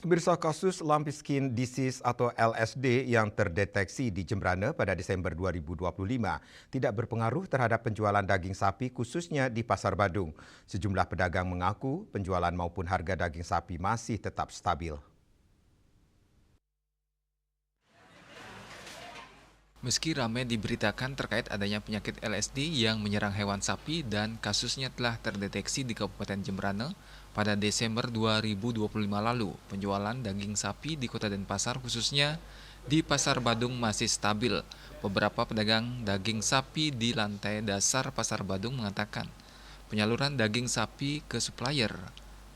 Pemirsa, kasus lumpy skin disease atau LSD yang terdeteksi di Jembrana pada Desember 2025 tidak berpengaruh terhadap penjualan daging sapi khususnya di Pasar Badung. Sejumlah pedagang mengaku penjualan maupun harga daging sapi masih tetap stabil. Meski ramai diberitakan terkait adanya penyakit LSD yang menyerang hewan sapi dan kasusnya telah terdeteksi di Kabupaten Jembrana pada Desember 2025 lalu, penjualan daging sapi di Kota Denpasar khususnya di Pasar Badung masih stabil. Beberapa pedagang daging sapi di lantai dasar Pasar Badung mengatakan penyaluran daging sapi ke supplier,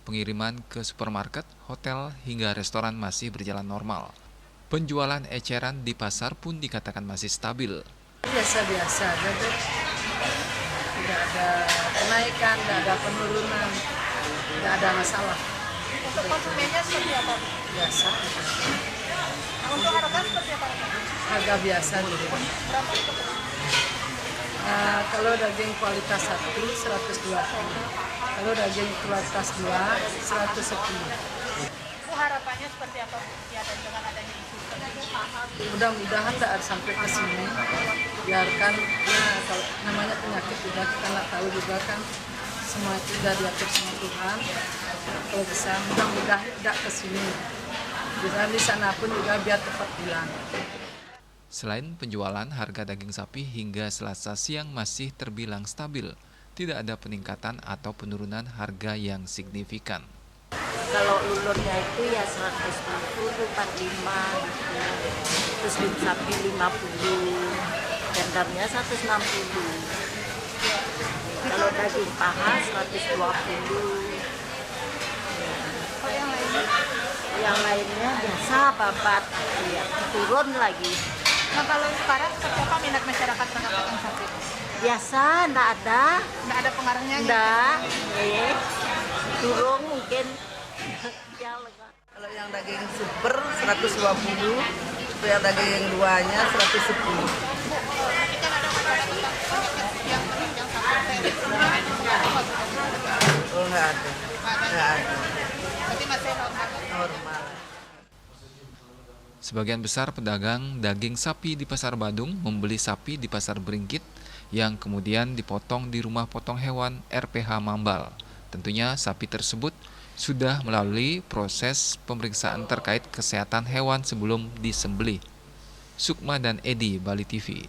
pengiriman ke supermarket, hotel, hingga restoran masih berjalan normal. Penjualan eceran di pasar pun dikatakan masih stabil. Biasa-biasa aja tuh. Tidak ada kenaikan, tidak ada penurunan, tidak ada masalah. Untuk konsumennya seperti apa? Biasa. Untuk harga seperti apa? Harga biasa gitu. Berapa itu? Kalau daging kualitas 1, 120. Kalau daging kualitas 2, 110. Bu, harapannya seperti apa ya dan dengan adanya isu seperti ini? Mudah-mudahan tidak sampai ke sini. Biarkan, kalau namanya penyakit udah kita nggak tahu juga kan. Semua itu sudah diatur sama Tuhan. Kalau bisa mudah-mudahan tidak ke sini. Di sana pun juga biar cepat hilang. Selain penjualan, harga daging sapi hingga Selasa siang masih terbilang stabil. Tidak ada peningkatan atau penurunan harga yang signifikan. Kalau ulurnya itu ya 140, 45 gitu. Terus sapi 50, tendamnya 160. Kalau daging paha 120. Yang lainnya biasa babat, ya, turun lagi. Nah, kalau sekarang seperti apa minat masyarakat terhadap daging sapi? Biasa, enggak ada. Nggak ada pengaruhnya? Enggak, turun mungkin. Ya, lega. Kalau yang daging super 120, untuk yang daging duanya 110. Tapi kan ada masalah tentang yang sampai Oh, nggak ada. Nggak ada. tapi masih normal. Normal. Sebagian besar pedagang daging sapi di Pasar Badung membeli sapi di Pasar Beringkit yang kemudian dipotong di rumah potong hewan RPH Mambal. Tentunya sapi tersebut sudah melalui proses pemeriksaan terkait kesehatan hewan sebelum disembelih. Sukma dan Edi, Bali TV.